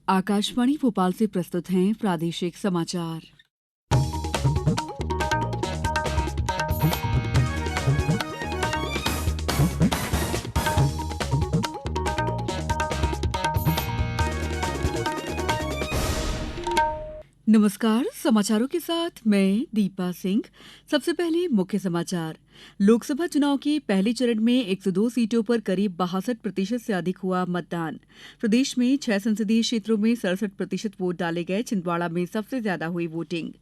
आकाशवाणी भोपाल से प्रस्तुत हैं प्रादेशिक समाचार। नमस्कार, समाचारों के साथ मैं दीपा सिंह। सबसे पहले मुख्य समाचार। लोकसभा चुनाव के पहले चरण में 102 सीटों पर करीब 62% से अधिक हुआ मतदान। प्रदेश में 6 संसदीय क्षेत्रों में 67% वोट डाले गए। छिंदवाड़ा में सबसे ज्यादा हुई वोटिंग।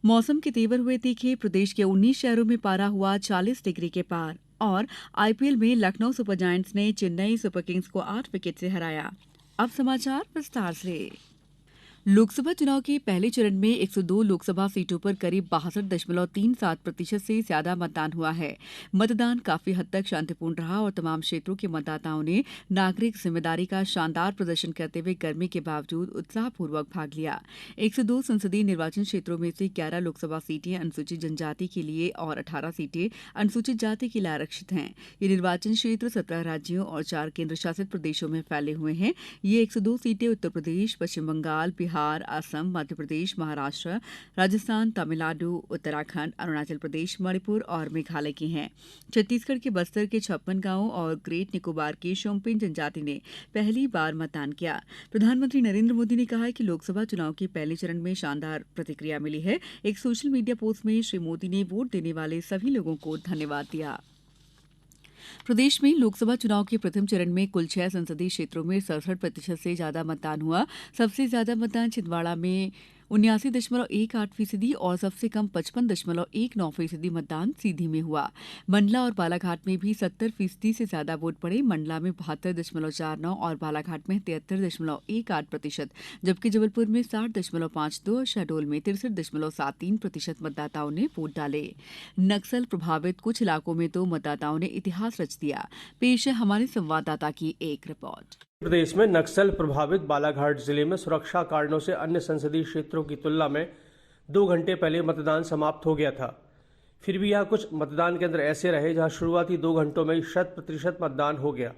मौसम के तेवर हुए तीखे। प्रदेश के 19 शहरों में पारा हुआ 40 डिग्री के पार। और आईपीएल में लखनऊ सुपर जायंट्स ने चेन्नई सुपर किंग्स को 8 विकेट से हराया। अब समाचार विस्तार से। लोकसभा चुनाव के पहले चरण में 102 लोकसभा सीटों पर करीब 62.37% से ज्यादा मतदान हुआ है। मतदान काफी हद तक शांतिपूर्ण रहा और तमाम क्षेत्रों के मतदाताओं ने नागरिक जिम्मेदारी का शानदार प्रदर्शन करते हुए गर्मी के बावजूद उत्साहपूर्वक भाग लिया। 102 संसदीय निर्वाचन क्षेत्रों में से 11 लोकसभा सीटें अनुसूचित जनजाति के लिए और 18 सीटें अनुसूचित जाति के लिए आरक्षित हैं। ये निर्वाचन क्षेत्र 17 राज्यों और 4 केंद्र शासित प्रदेशों में फैले हुए हैं। ये 102 सीटें उत्तर प्रदेश, पश्चिम बंगाल, बिहार, असम, मध्य प्रदेश, महाराष्ट्र, राजस्थान, तमिलनाडु, उत्तराखंड, अरुणाचल प्रदेश, मणिपुर और मेघालय की हैं। छत्तीसगढ़ के बस्तर के 56 गांवों और ग्रेट निकोबार की शोम्पेन जनजाति ने पहली बार मतदान किया। प्रधानमंत्री नरेंद्र मोदी ने कहा है कि लोकसभा चुनाव के पहले चरण में शानदार प्रतिक्रिया मिली है। एक सोशल मीडिया पोस्ट में श्री मोदी ने वोट देने वाले सभी लोगों को धन्यवाद दिया। प्रदेश में लोकसभा चुनाव के प्रथम चरण में कुल 6 संसदीय क्षेत्रों में 67% से ज्यादा मतदान हुआ। सबसे ज्यादा मतदान छिंदवाड़ा में 79.18% और सबसे कम 55.19% मतदान सीधी में हुआ। मंडला और बालाघाट में भी 70% से ज्यादा वोट पड़े। मंडला में 72.49 और बालाघाट में 73.18%, जबकि जबलपुर में 60.52 और शहडोल में 63.73% मतदाताओं ने वोट डाले। नक्सल प्रभावित कुछ इलाकों में तो मतदाताओं ने इतिहास रच दिया। पेश है हमारे संवाददाता की एक रिपोर्ट। प्रदेश में नक्सल प्रभावित बालाघाट जिले में सुरक्षा कारणों से अन्य संसदीय क्षेत्रों की तुलना में 2 घंटे पहले मतदान समाप्त हो गया था। फिर भी यहाँ कुछ मतदान केंद्र ऐसे रहे जहाँ शुरुआती 2 घंटों में 100% मतदान हो गया।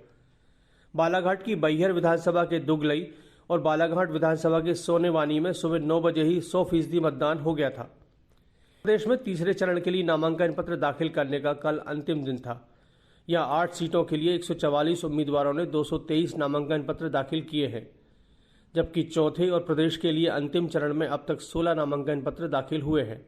बालाघाट की बैहर विधानसभा के दुगलई और बालाघाट विधानसभा के सोनेवानी में सुबह 9 बजे ही 100% मतदान हो गया था। प्रदेश में तीसरे चरण के लिए नामांकन पत्र दाखिल करने का कल अंतिम दिन था। यहाँ 8 सीटों के लिए 144 उम्मीदवारों ने 223 नामांकन पत्र दाखिल किए हैं, जबकि चौथे और प्रदेश के लिए अंतिम चरण में अब तक 16 नामांकन पत्र दाखिल हुए हैं।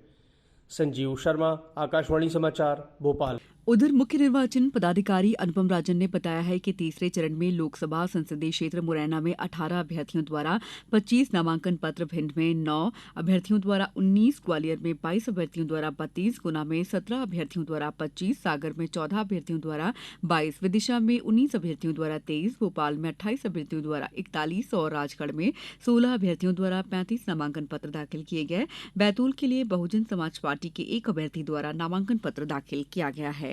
संजीव शर्मा, आकाशवाणी समाचार, भोपाल। उधर मुख्य निर्वाचन पदाधिकारी अनुपम राजन ने बताया है कि तीसरे चरण में लोकसभा संसदीय क्षेत्र मुरैना में 18 अभ्यर्थियों द्वारा 25 नामांकन पत्र, भिंड में 9 अभ्यर्थियों द्वारा 19, ग्वालियर में 22 अभ्यर्थियों द्वारा 32, गुना में 17 अभ्यर्थियों द्वारा 25, सागर में 14 अभ्यर्थियों द्वारा 22, विदिशा में 19 अभ्यर्थियों द्वारा 23, भोपाल में 28 अभ्यर्थियों द्वारा 41 और राजगढ़ में 16 अभ्यर्थियों द्वारा 35 नामांकन पत्र दाखिल किए गए। बैतूल के लिए बहुजन समाज पार्टी के एक अभ्यर्थी द्वारा नामांकन पत्र दाखिल किया गया है।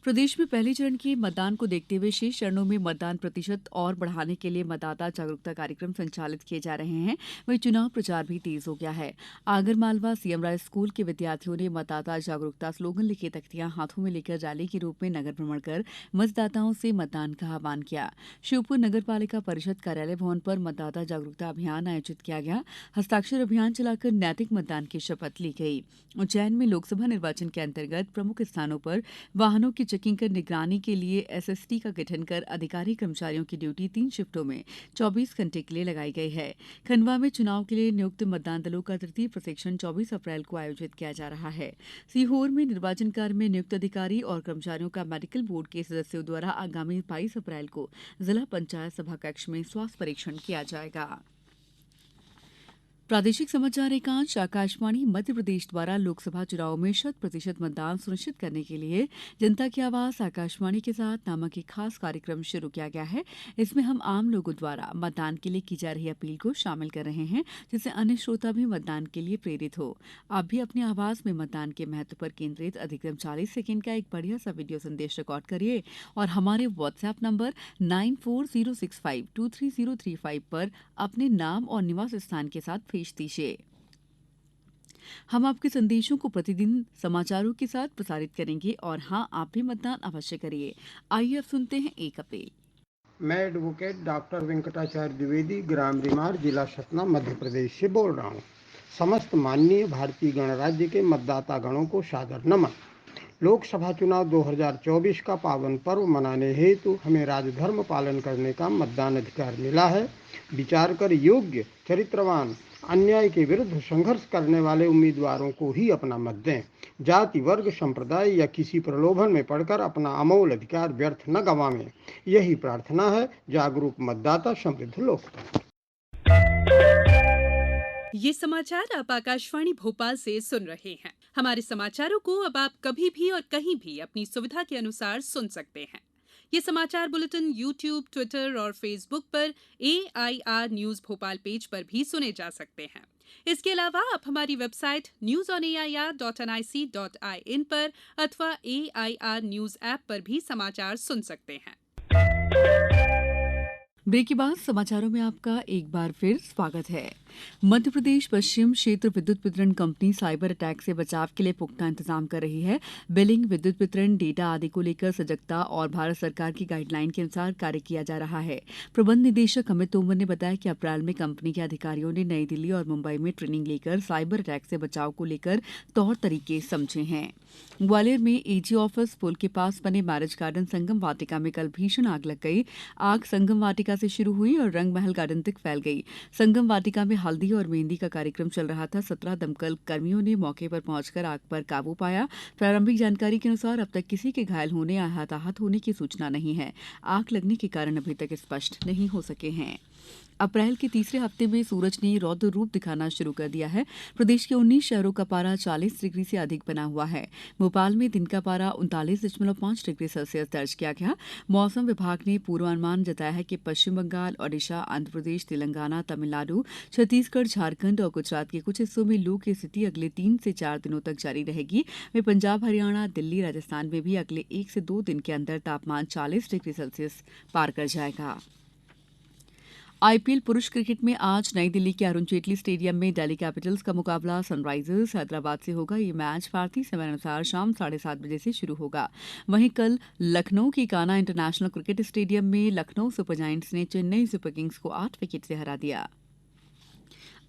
प्रदेश में पहले चरण के मतदान को देखते हुए शेष चरणों में मतदान प्रतिशत और बढ़ाने के लिए मतदाता जागरूकता कार्यक्रम संचालित किए जा रहे हैं। वहीं चुनाव प्रचार भी तेज हो गया है। आगरमालवा सीएम राय स्कूल के विद्यार्थियों ने मतदाता जागरूकता स्लोगन लिखे तख्तियां हाथों में लेकर रैली के रूप में नगर भ्रमण कर मतदाताओं से मतदान का आह्वान किया। श्योपुर नगर पालिका परिषद कार्यालय भवन पर मतदाता जागरूकता अभियान आयोजित किया गया। हस्ताक्षर अभियान चलाकर नैतिक मतदान की शपथ ली गई। उज्जैन में लोकसभा निर्वाचन के अंतर्गत प्रमुख स्थानों पर वाहनों की चेकिंग कर निगरानी के लिए एसएसटी का गठन कर अधिकारी कर्मचारियों की ड्यूटी 3 शिफ्टों में 24 घंटे के लिए लगाई गई है। खंडवा में चुनाव के लिए नियुक्त मतदान दलों का तृतीय प्रशिक्षण 24 अप्रैल को आयोजित किया जा रहा है। सीहोर में निर्वाचन कार्य में नियुक्त अधिकारी और कर्मचारियों का मेडिकल बोर्ड के सदस्यों द्वारा आगामी 22 अप्रैल को जिला पंचायत सभा कक्ष में स्वास्थ्य परीक्षण किया जाएगा। प्रादेशिक समाचार एकांश आकाशवाणी मध्य प्रदेश द्वारा लोकसभा चुनाव में 100% मतदान सुनिश्चित करने के लिए जनता की आवाज आकाशवाणी के साथ नामक एक खास कार्यक्रम शुरू किया गया है। इसमें हम आम लोगों द्वारा मतदान के लिए की जा रही अपील को शामिल कर रहे हैं, जिससे अन्य श्रोता भी मतदान के लिए प्रेरित हो। आप भी अपनी आवाज में मतदान के महत्व पर केंद्रित अधिकतम 40 सेकेंड का एक बढ़िया सा वीडियो संदेश रिकॉर्ड करिए और हमारे व्हाट्सएप नंबर 9406523035 पर अपने नाम और निवास स्थान के साथ भेज दीजिए। हम आपके संदेशों को प्रतिदिन समाचारों के साथ प्रसारित करेंगे और हाँ, आप भी मतदान अवश्य करिए। आइए अब सुनते हैं एक अपील। मैं एडवोकेट डॉक्टर वेंकटाचार्य द्विवेदी, ग्राम रिमार, जिला सतना, मध्य प्रदेश से बोल रहा हूँ। समस्त माननीय भारतीय गणराज्य के मतदाता गणों को सादर नमन। लोकसभा चुनाव 2024 का पावन पर्व मनाने हेतु हमें राजधर्म पालन करने का मतदान अधिकार मिला है। विचार कर योग्य, चरित्रवान, अन्याय के विरुद्ध संघर्ष करने वाले उम्मीदवारों को ही अपना मत दें। जाति, वर्ग, संप्रदाय या किसी प्रलोभन में पड़कर अपना अमूल्य अधिकार व्यर्थ न गंवावें। यही प्रार्थना है। जागरूक मतदाता, समृद्ध लोकतंत्र। ये समाचार आप आकाशवाणी भोपाल से सुन रहे हैं। हमारे समाचारों को अब आप कभी भी और कहीं भी अपनी सुविधा के अनुसार सुन सकते हैं। ये समाचार बुलेटिन YouTube, ट्विटर और फेसबुक पर AIR न्यूज भोपाल पेज पर भी सुने जा सकते हैं। इसके अलावा आप हमारी वेबसाइट newsonair.nic.in पर अथवा AIR न्यूज ऐप पर भी समाचार सुन सकते हैं। ब्रेक के बाद समाचारों में आपका एक बार फिर स्वागत है। मध्य प्रदेश पश्चिम क्षेत्र विद्युत वितरण कंपनी साइबर अटैक से बचाव के लिए पुख्ता इंतजाम कर रही है। बिलिंग, विद्युत वितरण, डेटा आदि को लेकर सजगता और भारत सरकार की गाइडलाइन के अनुसार कार्य किया जा रहा है। प्रबंध निदेशक अमित तोमर ने बताया कि अप्रैल में कंपनी के अधिकारियों ने नई दिल्ली और मुंबई में ट्रेनिंग लेकर साइबर अटैक से बचाव को लेकर तौर तरीके समझे हैं। ग्वालियर में एजी ऑफिस पुल के पास बने मैरिज गार्डन संगम वाटिका में कल भीषण आग लग गई। आग संगम वाटिका से शुरू हुई और रंग महल गार्डन तक फैल गई। संगम वाटिका में हल्दी और मेहंदी का कार्यक्रम चल रहा था। 17 दमकल कर्मियों ने मौके पर पहुंचकर आग पर काबू पाया। प्रारंभिक जानकारी के अनुसार अब तक किसी के घायल होने या हताहत होने की सूचना नहीं है। आग लगने के कारण अभी तक स्पष्ट नहीं हो सके हैं। अप्रैल के तीसरे हफ्ते में सूरज ने रौद्र रूप दिखाना शुरू कर दिया है। प्रदेश के 19 शहरों का पारा 40 डिग्री से अधिक बना हुआ है। भोपाल में दिन का पारा 39.5 डिग्री सेल्सियस दर्ज किया गया। मौसम विभाग ने पूर्वानुमान जताया है कि पश्चिम बंगाल, ओडिशा, आंध्र प्रदेश, तेलंगाना, तमिलनाडु, छत्तीसगढ़, झारखंड और गुजरात के कुछ हिस्सों में लू की स्थिति अगले 3 से 4 दिनों तक जारी रहेगी। वहीं पंजाब, हरियाणा, दिल्ली, राजस्थान में भी अगले 1 से 2 दिन के अंदर तापमान 40 डिग्री सेल्सियस पार कर जाएगा। आईपीएल पुरुष क्रिकेट में आज नई दिल्ली के अरुण जेटली स्टेडियम में दिल्ली कैपिटल्स का मुकाबला सनराइजर्स हैदराबाद से होगा। ये मैच भारतीय समय अनुसार शाम 7:30 बजे से शुरू होगा। वहीं कल लखनऊ के कान्हा इंटरनेशनल क्रिकेट स्टेडियम में लखनऊ सुपर जायंट्स ने चेन्नई सुपर किंग्स को 8 विकेट से हरा दिया।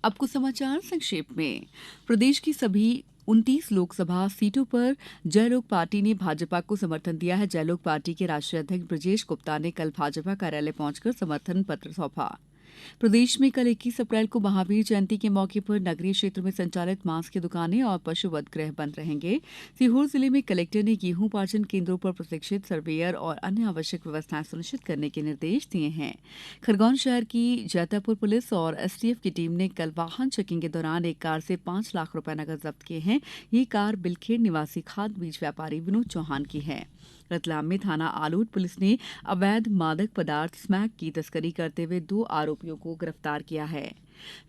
अब कुछ समाचार संक्षेप में। प्रदेश की सभी 29 लोकसभा सीटों पर जयलोक पार्टी ने भाजपा को समर्थन दिया है। जयलोक पार्टी के राष्ट्रीय अध्यक्ष ब्रजेश गुप्ता ने कल भाजपा कार्यालय पहुंचकर समर्थन पत्र सौंपा। प्रदेश में कल 21 अप्रैल को महावीर जयंती के मौके पर नगरीय क्षेत्र में संचालित मांस की दुकानें और पशु वध गृह बंद रहेंगे। सीहोर जिले में कलेक्टर ने गेहूं पार्जन केंद्रों पर प्रशिक्षित सर्वेयर और अन्य आवश्यक व्यवस्थाएं सुनिश्चित करने के निर्देश दिए हैं। खरगोन शहर की जैतापुर पुलिस और एसटीएफ की टीम ने कल वाहन चेकिंग के दौरान एक कार से 5 लाख रुपए नकद जब्त किए हैं। ये कार बिलखेड़ निवासी खाद बीज व्यापारी विनोद चौहान की है। रतलाम में थाना आलोट पुलिस ने अवैध मादक पदार्थ स्मैक की तस्करी करते हुए 2 आरोपियों को गिरफ्तार किया है।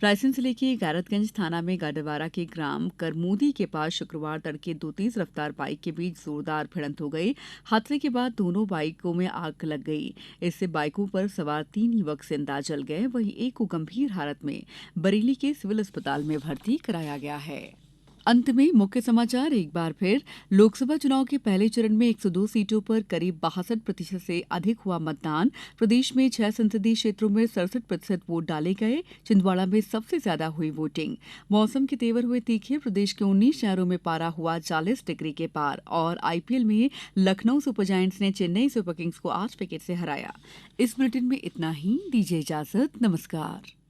रायसेन जिले के गैरतगंज थाना में गाडरवारा के ग्राम करमोदी के पास शुक्रवार तड़के 2 तेज रफ्तार बाइक के बीच जोरदार भिड़ंत हो गई। हादसे के बाद दोनों बाइकों में आग लग गई। इससे बाइकों पर सवार 3 युवक जिंदा जल गए। वहीं एक को गंभीर हालत में बरेली के सिविल अस्पताल में भर्ती कराया गया है। अंत में मुख्य समाचार एक बार फिर। लोकसभा चुनाव के पहले चरण में 102 सीटों पर करीब 62% से अधिक हुआ मतदान। प्रदेश में 6 संसदीय क्षेत्रों में 67% वोट डाले गए। छिंदवाड़ा में सबसे ज्यादा हुई वोटिंग। मौसम के तेवर हुए तीखे। प्रदेश के 19 शहरों में पारा हुआ 40 डिग्री के पार। और आईपीएल में लखनऊ सुपर जायंट्स ने चेन्नई सुपर किंग्स को 8 विकेट से हराया। इस बुलेटिन में इतना ही। दीजिए इजाजत। नमस्कार।